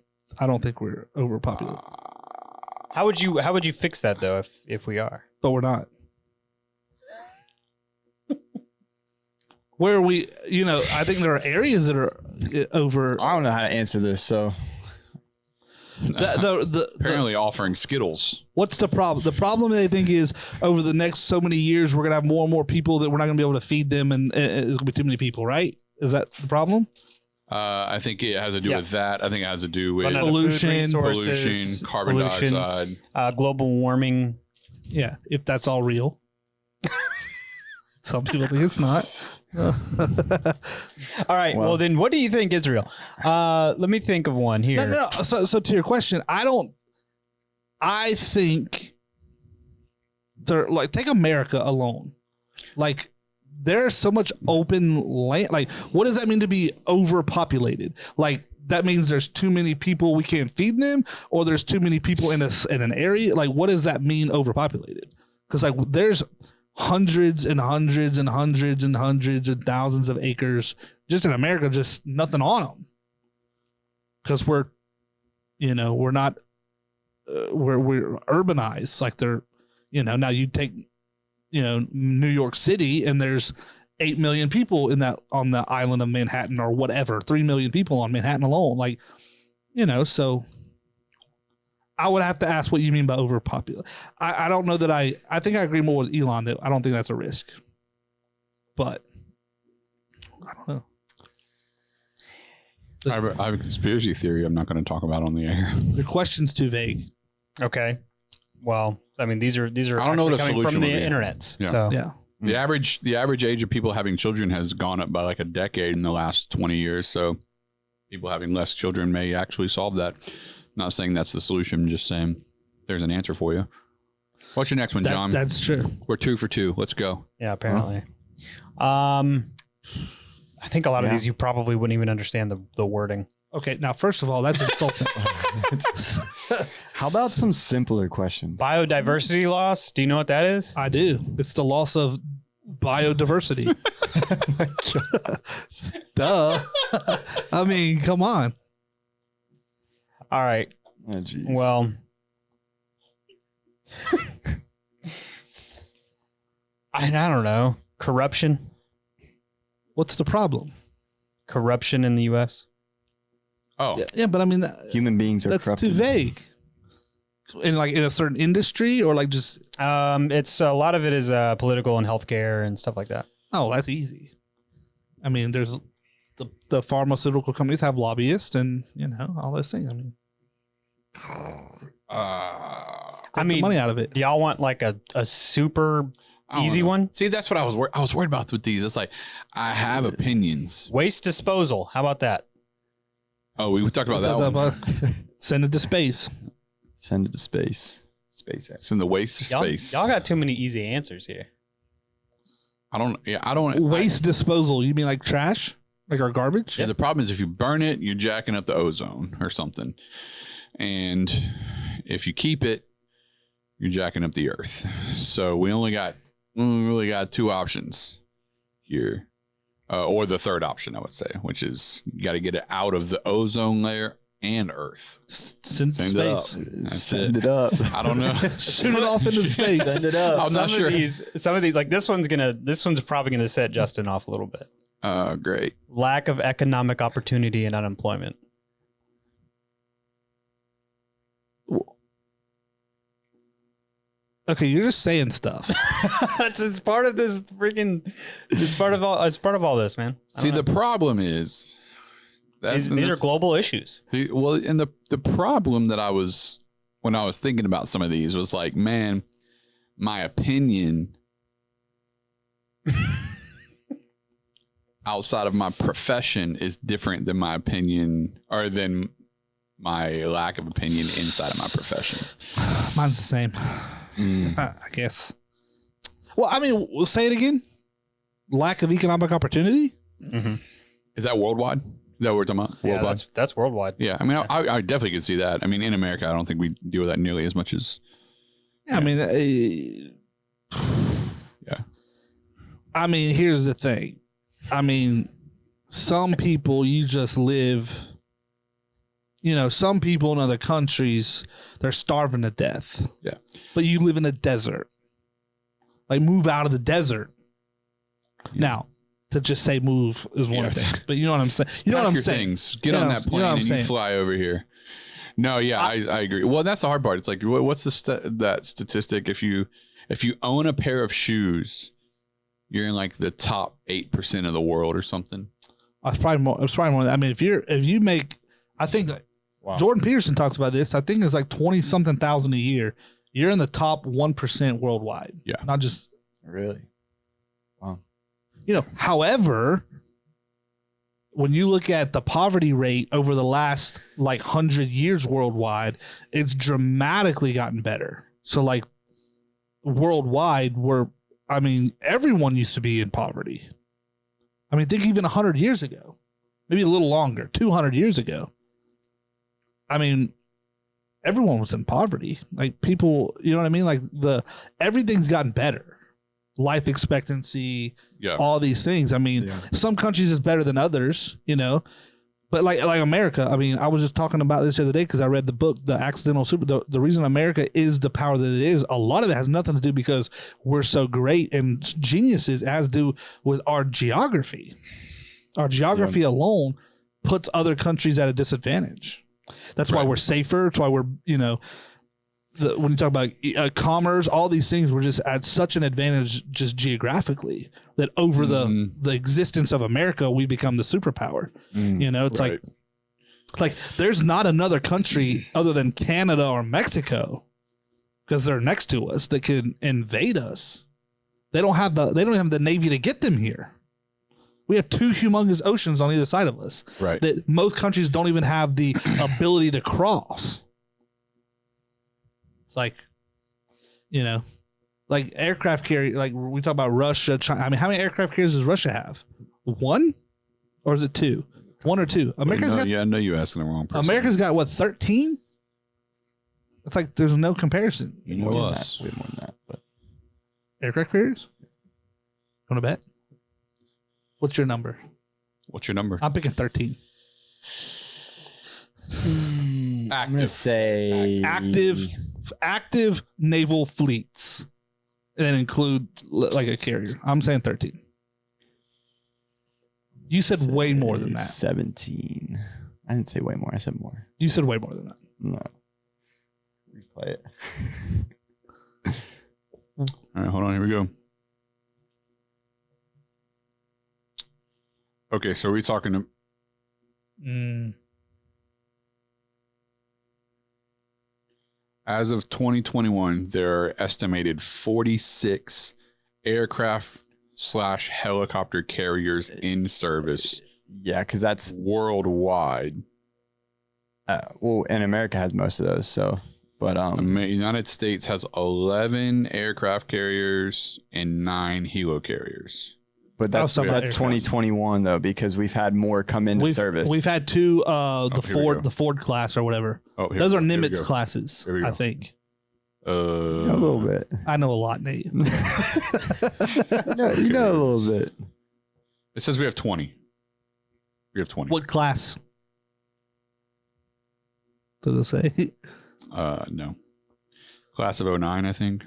think we're overpopulated. How would you fix that though if we are? But we're not. Where we, I think there are areas that are over. I don't know how to answer this, so. Apparently offering Skittles. What's the problem? The problem I think is over the next so many years, we're going to have more and more people that we're not going to be able to feed them, and it's going to be too many people, right? Is that the problem? I think it has to do with that. I think it has to do with pollution, carbon dioxide, global warming. Yeah, if that's all real. Some people think it's not. All right. Well, then what do you think is real? Let me think of one here. No. So to your question, I think they're like, take America alone. Like, there's so much open land. Like, what does that mean to be overpopulated? Like, that means there's too many people, we can't feed them, or there's too many people in an area. Like, what does that mean, overpopulated? Because like there's hundreds and hundreds and hundreds and hundreds and thousands of acres just in America, just nothing on them. Because we're not, we're urbanized. Like they're, now you take, New York City, and there's 8 million people on the island of Manhattan, or whatever, 3 million people on Manhattan alone. Like, so I would have to ask what you mean by overpopulated. I don't know that I think I agree more with Elon that I don't think that's a risk, but I don't know. I have a conspiracy theory I'm not going to talk about on the air. The question's too vague. Okay. Well, I mean, these are I don't know what a coming solution from the would be. internet. Yeah. So Yeah. The average age of people having children has gone up by like a decade in the last 20 years. So people having less children may actually solve that. Not saying that's the solution. I'm just saying there's an answer for you. What's your next one, John? That's true. We're 2 for 2. Let's go. Yeah, apparently. I think a lot of these you probably wouldn't even understand the wording. Okay, now first of all, that's insulting. How about some simpler questions? Biodiversity loss. Do you know what that is? I do. It's the loss of biodiversity. Duh. I mean, come on. All right. Oh, geez. Well, I don't know. Corruption. What's the problem? Corruption in the U.S. Oh, Yeah, but I mean, Human beings are that's corrupted. too vague. In a certain industry, or like just It's a lot of it is political and healthcare and stuff like that. oh, that's easy. I mean, there's the pharmaceutical companies have lobbyists, and all those things. I mean, I mean, money out of it. y'all want like a super I don't easy know. one? See, that's what I was worried about with these. It's like I have opinions. Waste disposal. How about that? Oh, we talked about that one. Send it to space. Send it to space. SpaceX. It's in the waste Y'all, space. y'all got too many easy answers here. I don't. Waste disposal. You mean like trash, like our garbage? Yeah, the problem is if you burn it, you're jacking up the ozone or something, and if you keep it, you're jacking up the earth. So we really got 2 options here, or the third option, I would say, which is you got to get it out of the ozone layer and Earth. Send Send it up. space. That's Send it. it up. I don't know. Shoot it off into space. Send it up. I'm not sure. Some of these, like this one's probably gonna set Justin off a little bit. Great. Lack of economic opportunity and unemployment. Okay, you're just saying stuff. it's part of this freaking. It's part of all this, man. See, the problem is These are global issues. and the problem that when I was thinking about some of these was like, man, my opinion outside of my profession is different than my opinion or than my lack of opinion inside of my profession. Mine's the same. I guess. Well, I mean, we'll say it again. Lack of economic opportunity. Mm-hmm. Is that worldwide? Is that what we're talking about? Yeah, Worldwide? that's worldwide. Yeah, I mean, I definitely could see that. I mean, in America, I don't think we deal with that nearly as much as. Yeah, I mean, Yeah. I mean, here's the thing. I mean, some people you just live. Some people in other countries, they're starving to death. Yeah. But you live in the desert. Like, move out of the desert. Yeah. Now, to just say move is one thing. But you know what I'm saying? You know Pack what I'm your saying? things. Get on that plane and you fly over here. No, yeah, I agree. Well, that's the hard part. It's like, what's that statistic? If you own a pair of shoes, you're in like the top 8% of the world or something. It's probably more. I mean, if you make, I think Jordan Peterson talks about this. I think it's like 20-something thousand a year. You're in the top 1% worldwide. Yeah. Not just Really? Wow. However, when you look at the poverty rate over the last 100 years worldwide, it's dramatically gotten better. So like worldwide, everyone used to be in poverty. I mean, think even 100 years ago, maybe a little longer, 200 years ago. I mean, everyone was in poverty. Like people, you know what I mean? Like everything's gotten better. Life expectancy, all these things. I mean, some countries is better than others, but like America. I mean, I was just talking about this the other day because I read the book, The Accidental Super. The reason America is the power that it is, a lot of it has nothing to do because we're so great and geniuses, as do with our geography. Our geography alone puts other countries at a disadvantage. That's why we're safer. That's why we're, when you talk about commerce, all these things, we're just at such an advantage just geographically that over the existence of America, we become the superpower. It's like there's not another country other than Canada or Mexico, because they're next to us, that can invade us. They don't have the Navy to get them here. We have 2 humongous oceans on either side of us. Right. That most countries don't even have the ability to cross. It's like, you know, like aircraft carrier. Like we talk about Russia, China. I mean, how many aircraft carriers does Russia have? One, or is it two? One or two? America's got. Yeah, I know you're asking the wrong person. America's got what, 13? It's like there's no comparison. You know us. Way more than that. But Aircraft carriers? Want to bet? What's your number? What's your number? I'm picking 13. I'm gonna Active. say Active naval fleets, and then include like a carrier. I'm saying 13. You said way more than that. 17. I didn't say way more. I said more. You said way more than that. No. Replay it. All right, hold on. Here we go. Okay, so are we talking to as of 2021, there are estimated 46 aircraft/helicopter carriers in service Yeah, because that's worldwide. well, and America has most of those. So, but The United States has 11 aircraft carriers and 9 helo carriers. but that's talking about 2021 though, because we've had more come into service. We've had two, here we go. the Ford class or whatever. Oh, here Those we are go, here we Nimitz go. classes, Here we go. I think. a little bit. I know a lot, Nate. You know a little bit. It says we have 20. We have 20. What class? Does it say? No. Class of 09, I think.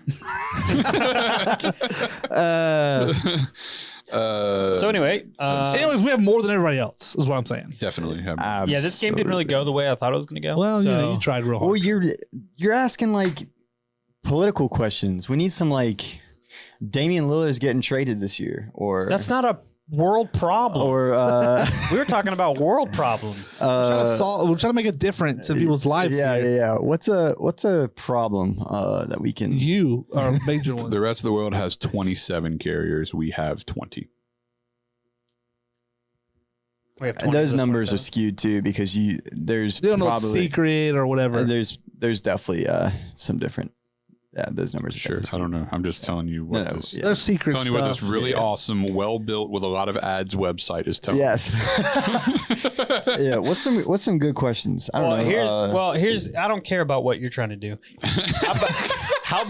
So anyway, Anyways, we have more than everybody else, is what I'm saying. Definitely have. yeah, this game didn't really go the way I thought it was going to go. Well, so, you tried real hard. Well, you're asking like political questions. We need some like Damian Lillard's getting traded this year, or that's not a world problem. or we were talking about world problems. we're trying to make a difference in people's lives. yeah, here. yeah. What's a problem that we can? You are a major one. The rest of the world has 27 carriers. We have 20. We have 20 Those this numbers one, are so. skewed too because there's You don't know it's probably secret or whatever. there's definitely some different. Yeah, those numbers are Sure. definitely I don't know. I'm just telling you what No, this. yeah. There's secret Telling you stuff. what this really awesome, well built with a lot of ads website is telling. Yes. Yeah. What's some good questions? I don't know. Here's I don't care about what you're trying to do. How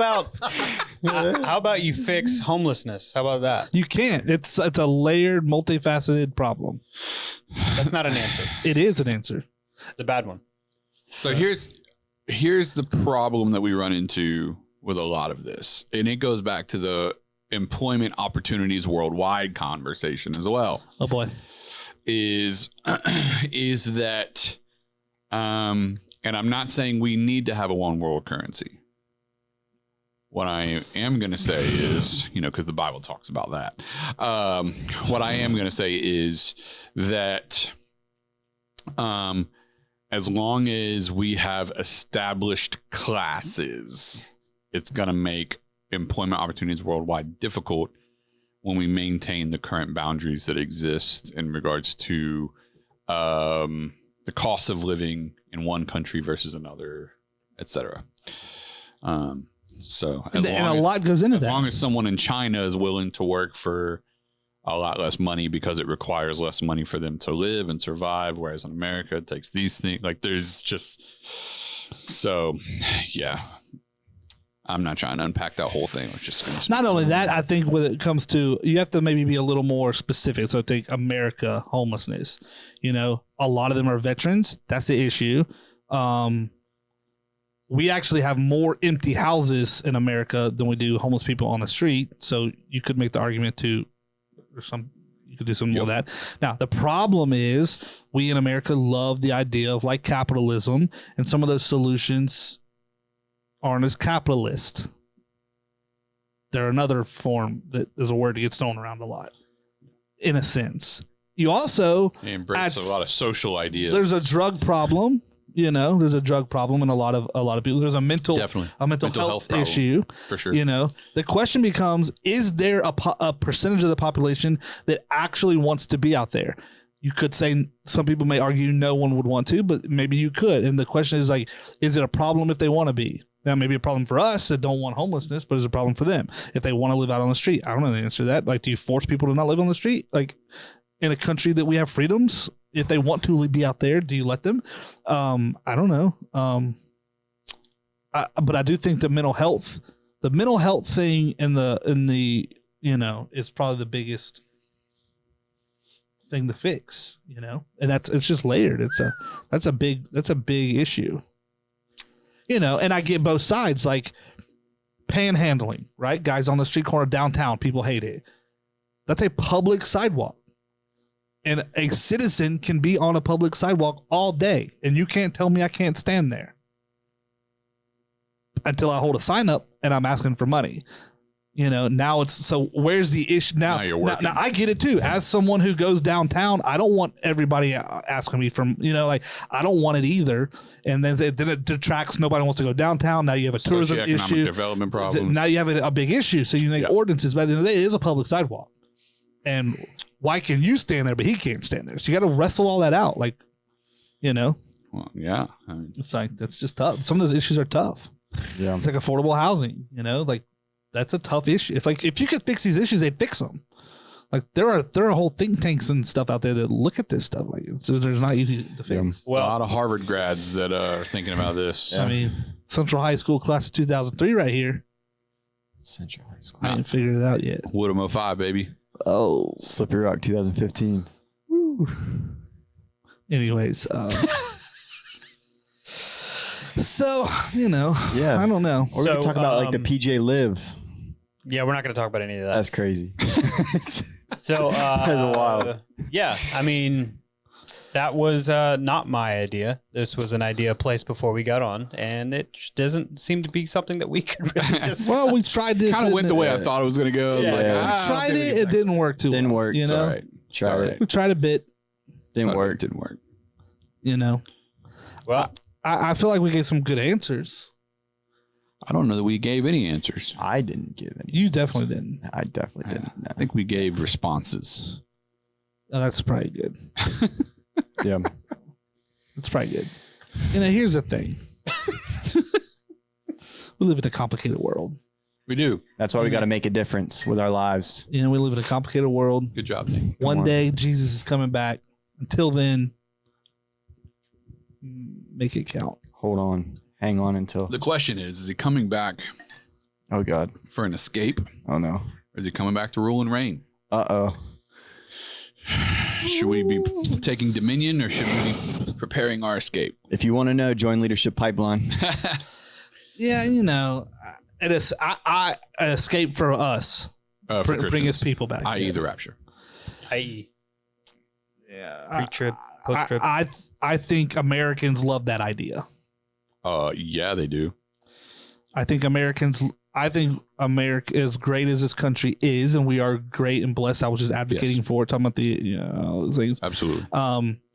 about you fix homelessness? How about that? You can't. It's a layered, multifaceted problem. That's not an answer. It is an answer. It's a bad one. So here's the problem that we run into with a lot of this, and it goes back to the employment opportunities worldwide conversation as well. Oh boy. Is that and I'm not saying we need to have a one world currency. What I am going to say is, because the Bible talks about that. What I am going to say is that as long as we have established classes, it's going to make employment opportunities worldwide difficult when we maintain the current boundaries that exist in regards to the cost of living in one country versus another, etc. So And a lot goes into as that. long as someone in China is willing to work for a lot less money because it requires less money for them to live and survive, whereas in America it takes these things. Like there's just yeah. I'm not trying to unpack that whole thing. It's just going to Not only that, I think when it comes to, you have to maybe be a little more specific. So take America homelessness. A lot of them are veterans. That's the issue. We actually have more empty houses in America than we do homeless people on the street. So you could make the argument you could do something more of that. Now, the problem is we in America love the idea of like capitalism, and some of those solutions aren't as capitalist. They're another form that is a word that gets thrown around a lot, in a sense. You also embrace a lot of social ideas. There's a drug problem. There's a drug problem in a lot of people. There's a mental health problem, issue for sure. The question becomes: is there a percentage of the population that actually wants to be out there? You could say, some people may argue no one would want to, but maybe you could. And the question is like, is it a problem if they want to be? That may be a problem for us that don't want homelessness, but it's a problem for them if they want to live out on the street. I don't know the answer to that. Like, do you force people to not live on the street? Like, in a country that we have freedoms, if they want to be out there, do you let them? I don't know. But I do think the mental health thing in the is probably the biggest thing to fix, and it's just layered. That's a big issue, and I get both sides, like panhandling, right? Guys on the street corner downtown, people hate it. That's a public sidewalk, and a citizen can be on a public sidewalk all day, and you can't tell me I can't stand there until I hold a sign up and I'm asking for money. Now it's, so where's the issue now? Now I get it too. As someone who goes downtown, I don't want everybody asking me from, I don't want it either. And then it detracts. Nobody wants to go downtown. Now you have a tourism issue, development problem. Now you have a big issue. So you make ordinances, but at the end of the day, it is a public sidewalk. And why can you stand there, but he can't stand there? So you got to wrestle all that out. Like, Well, yeah. it's like, that's just tough. Some of those issues are tough. Yeah. It's like affordable housing, like, that's a tough issue. If you could fix these issues, they'd fix them. Like, there are whole think tanks and stuff out there that look at this stuff. Like, so there's not easy to fix. Well, a lot of Harvard grads that are thinking about this. I mean, Central High School class of 2003 right here. Central High School. I ain't figured it out yet. Woodham 05, baby. Oh, Slippery Rock 2015. Woo. Anyways, so Yeah. I don't know. We're gonna talk about like the PJ Live. Yeah, we're not going to talk about any of that. That's crazy. So That's wild. Yeah, I mean, that was not my idea. This was an idea placed before we got on, and it just doesn't seem to be something that we could really discuss. Well, we tried this. Kind of went the way I thought it was going to go. I was Yeah. like, We I Tried don't think it. It didn't work too. Didn't well, work. You know, All right. Tried it. we tried a bit. Didn't work. Didn't work. Well, I feel like we gave some good answers. I don't know that we gave any answers. I didn't give any. You definitely didn't. I definitely didn't. I think we gave responses. Oh, that's probably good. Yeah. That's probably good. Here's the thing. We live in a complicated world. We do. That's why we got to make a difference with our lives. We live in a complicated world. Good job, Nick. One on. day, Jesus is coming back. Until then, make it count. Hold on. Hang on until. The question is he coming back Oh, God. for an escape, Oh, no. or is he coming back to rule and reign? Uh-oh. Should we be taking dominion, or should we be preparing our escape? If you want to know, join Leadership Pipeline. Yeah, it is. I escape for us. For Bring Christians, his people back. i.e. the rapture. i.e. Yeah, pre-trip, post-trip. I think Americans love that idea. Yeah, they do. I think America, as great as this country is, and we are great and blessed. I was just advocating for it, talking about the all those things. Absolutely.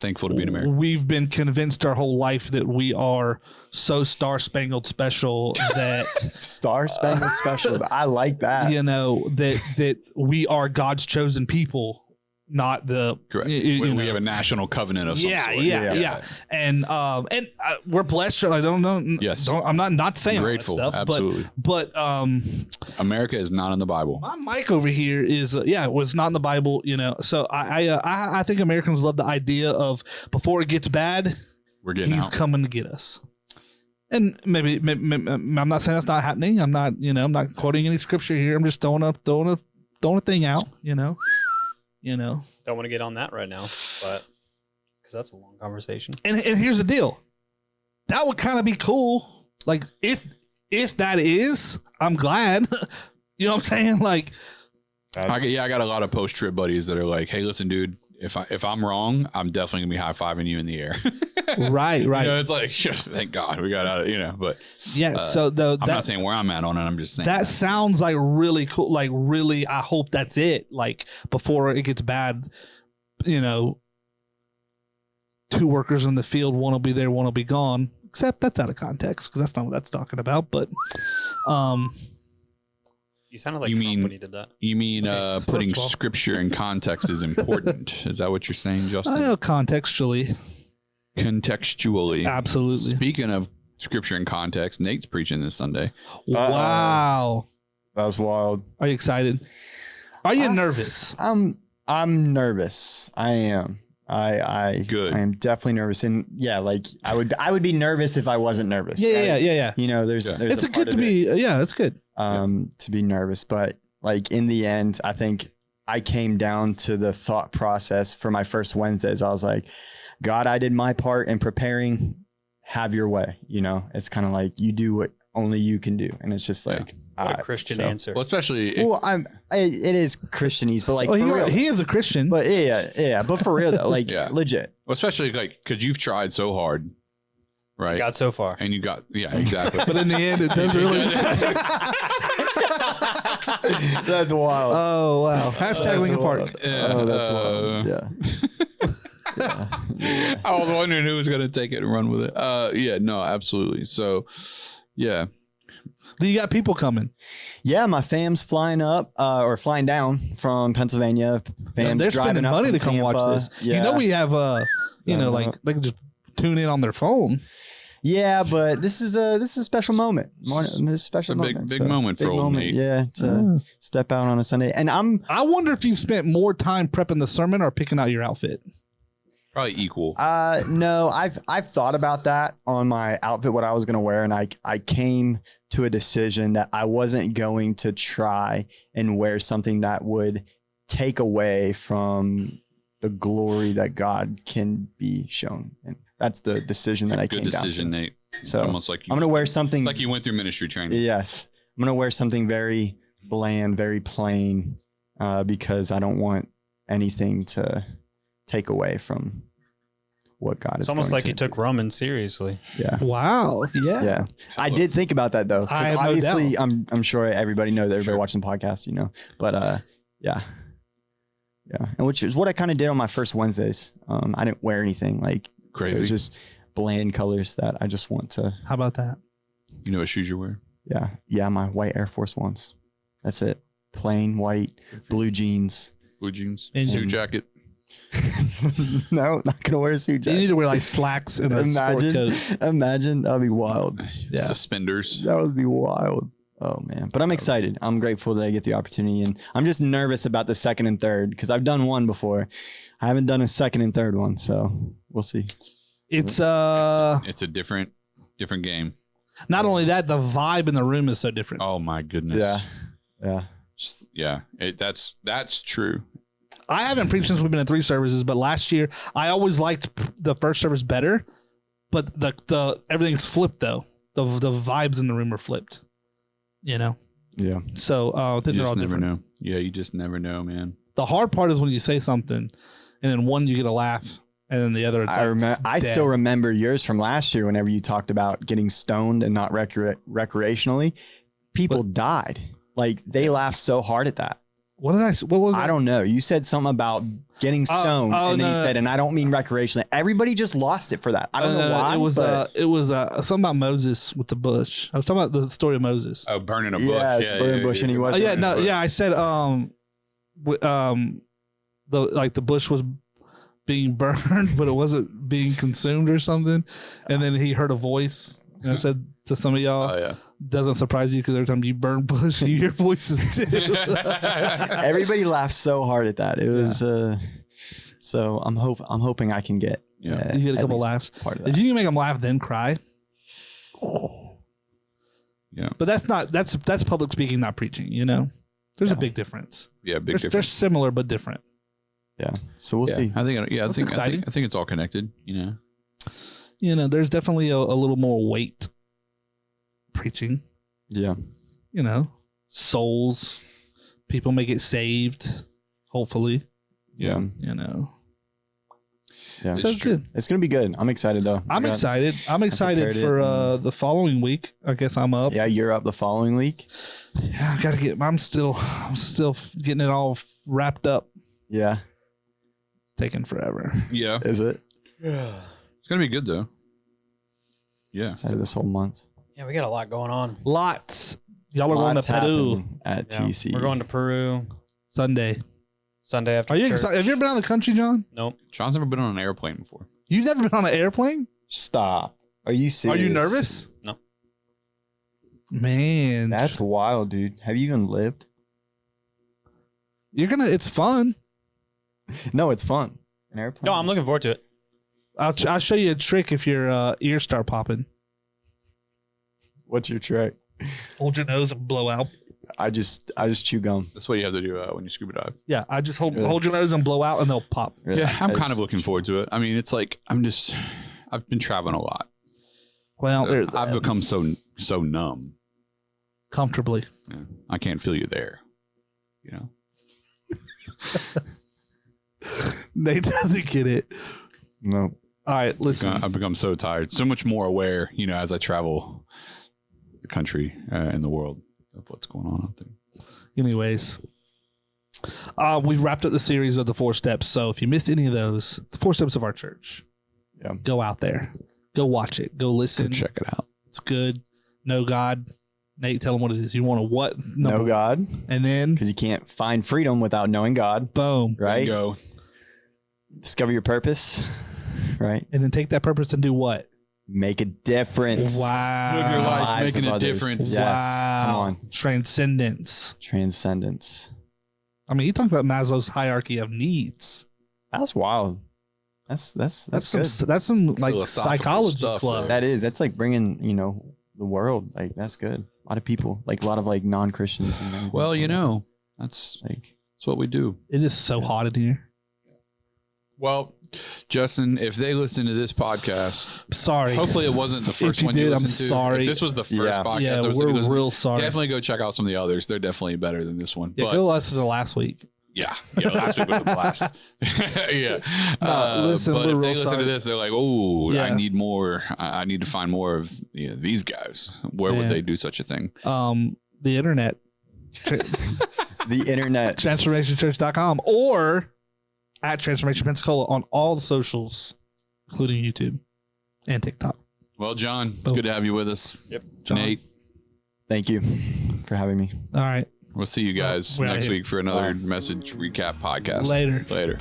Thankful to be an American. We've been convinced our whole life that we are so star-spangled special that Star Spangled Special. I like that. that we are God's chosen people. Not the Correct. We have a national covenant of some sort. Yeah. And we're blessed. I don't know. Yes. I'm not saying Grateful. all that stuff, Absolutely. but America is not in the Bible. my mic over here is it was not in the Bible. So I think Americans love the idea of before it gets bad, We're getting he's out. coming to get us. And maybe I'm not saying that's not happening. I'm not I'm not quoting any scripture here. I'm just throwing a thing out. Don't want to get on that right now, but because that's a long conversation. And here's the deal. That would kind of be cool. Like if that is, I'm glad. You know what I'm saying? Like, I got a lot of post-trip buddies that are like, hey, listen, dude, if I'm wrong, I'm definitely gonna be high-fiving you in the air. right. It's like, thank God we got out of, but Yeah. So though, I'm not saying where I'm at on it. I'm just saying that sounds like really cool. Like really, I hope that's it. Like before it gets bad, 2 workers in the field, one will be there, one will be gone. Except that's out of context because that's not what that's talking about. But, You sounded like You Trump mean- when he did that. You mean Okay, putting first of all- scripture in context is important? Is that what you're saying, Justin? I know contextually, Contextually. absolutely. Speaking of scripture in context. Nate's preaching this Sunday. Wow. That was wild. Are you excited? Are you nervous? I'm nervous. I am. Good. I am definitely nervous, and like I would be nervous if I wasn't nervous. Yeah. You know, there's It's a good part to of be. it, Yeah, it's good. to be nervous, but like in the end, I think I came down to the thought process for my first Wednesdays. I was like, God, I did my part in preparing. Have your way. You know, it's kind of like you do what only you can do, and it's just like. What a Christian answer. Well, especially It is Christianese, but like Well, for real. he is a Christian. But yeah. But for real though, like legit. well, especially like because you've tried so hard, right? Got so far. And you got exactly. But in the end, it doesn't really. That's wild. Oh wow! Hashtag Lincoln Park. Oh, that's wild. Yeah. I was wondering who was going to take it and run with it. Yeah, no, absolutely. So, yeah. You got people coming. Yeah, my fam's flying up or flying down from Pennsylvania. Fam's They're spending driving up money from to come Tampa. watch this. Yeah. You know, we have like they can just tune in on their phone. Yeah, but this is a special moment. It's a special moment. Big moment for old Nate. Yeah, to step out on a Sunday, and I wonder if you spent more time prepping the sermon or picking out your outfit. Probably equal. No, I've thought about that on my outfit, what I was going to wear. And I came to a decision that I wasn't going to try and wear something that would take away from the glory that God can be shown. And that's the decision that I came down to. Good decision, Nate. So it's almost like I'm going to wear something. It's like you went through ministry training. Yes. I'm going to wear something very bland, very plain, because I don't want anything to take away from what God is. It's almost going like to you took Roman seriously. Yeah. Wow. Yeah. Yeah. I did think about that though. I have no obviously doubt. I'm sure everybody knows, everybody watching the podcast, you know. But yeah. And which is what I kind of did on my first Wednesdays. I didn't wear anything like Crazy. It was just bland colors that I just want to. How about that? You know what shoes you're wearing? Yeah, my white Air Force Ones. That's it. Plain white, blue jeans. Blue jeans, And- suit jacket. No, not gonna wear a suit You jacket. need to wear like slacks and a sport coat. Imagine that'd be wild. Yeah. Suspenders. That would be wild. Oh man, but I'm excited. I'm grateful that I get the opportunity, and I'm just nervous about the second and third because I've done one before. I haven't done a second and third one, so we'll see. It's It's a different game. not only that, the vibe in the room is so different. Oh my goodness. Yeah. Yeah. That's true. I haven't preached since we've been in 3 services, but last year I always liked the first service better. But the everything's flipped though. The vibes in the room are flipped. You know. Yeah. So I think You they're all just never different. know. Yeah, you just never know, man. The hard part is when you say something, and then one you get a laugh, and then the other. It's I still remember yours from last year. Whenever you talked about getting stoned and not recreationally, people died. Like they laughed so hard at that. What did I? What was that? I don't know. You said something about getting stoned, and then you said, and I don't mean recreationally. Everybody just lost it for that. I don't know why. It was something about Moses with the bush. I was talking about the story of Moses. Oh, burning a bush. Yeah, it's burning a bush, and he wasn't. I said the bush was being burned, but it wasn't being consumed or something. And then he heard a voice, and I said to some of y'all, Oh yeah. doesn't surprise you because every time you burn bush, you hear voices too. Everybody laughed so hard at that. It was so I'm hoping I can get You get a at couple least laughs. part of If that. you can make them laugh, then cry. Yeah. But that's public speaking, not preaching. You know, there's a big difference. Yeah, big They're difference. similar but different. Yeah. So we'll see. I think That's exciting. I think it's all connected, you know. You know, there's definitely a little more weight preaching. Yeah. You know, souls, people may get saved. Hopefully, Yeah. you know. Yeah. So it's good. It's gonna be good. I'm excited though. I'm excited. I'm excited prepared for it. the following week. I guess I'm up. Yeah, you're up the following week. Yeah, I gotta get. I'm still getting it all wrapped up. Yeah. It's taking forever. Yeah. Is it? It's gonna be good though. Yeah. Excited this whole month. Yeah, we got a lot going on. Lots. Y'all are Lots going to Peru happening at Yeah, TC. We're going to Peru Sunday. Sunday after Are you church. excited? Have you ever been out of the country, John? Nope. Sean's never been on an airplane before. You've never been on an airplane? Stop. Are you serious? Are you nervous? No. Man, That's wild, dude. Have you even lived? it's fun. No, it's fun. An airplane. No, I'm looking forward to it. I'll show you a trick if your ears start popping. What's your trick? Hold your nose and blow out. I just chew gum. That's what you have to do when you scuba dive. Yeah, I just hold Really? your nose and blow out, and they'll pop. Really. Yeah, I'm I kind just- of looking forward to it. I mean, it's like I've been traveling a lot. Well, I've become so numb. comfortably. Yeah, I can't feel you there. You know. Nate doesn't get it. No. All right, listen. I've become so tired, so much more aware, as I travel the country and the world of what's going on out there. Anyways, we wrapped up the series of the 4 steps. So if you missed any of those, the 4 steps of our church, go out there, go watch it, go listen. Go check it out. It's good. Know God. Nate, tell them what it is. You want to what? Know God. And then Because you can't find freedom without knowing God. boom. Right? Go. Discover your purpose. Right? And then take that purpose and do what? Make a difference. Wow. Live your life Lives making of a others. difference. Yes. Wow. Come on. Transcendence. Transcendence. I mean, you talk about Maslow's hierarchy of needs. That's wild. That's good. That's some like Philosophical psychology stuff club. there. That's like bringing, the world. Like, that's good. A lot of people, like a lot of like non-Christians. And everything. Well, that's like, what we do. It is so hot in here. Well, Justin, if they listen to this podcast, Sorry. hopefully it wasn't the first you one did, you I'm listened to. sorry. If this was the first Yeah. podcast, Yeah, that was we're listen, real sorry. definitely go check out some of the others. They're definitely better than this one. Yeah, but go listen to last week. yeah, last week was a blast. Yeah. No, listen, but we're if real they listen sorry. to this, they're like, oh, Yeah. I need more. I need to find more of these guys. Where Man. would they do such a thing? The internet. the internet. TransformationChurch.com or at Transformation Pensacola on all the socials, including YouTube and TikTok. Well, John, it's Boom. good to have you with us. Yep. John. Nate, Thank you for having me. All right. we'll see you guys We're out next here. week for another Bye. message recap podcast. Later. Later.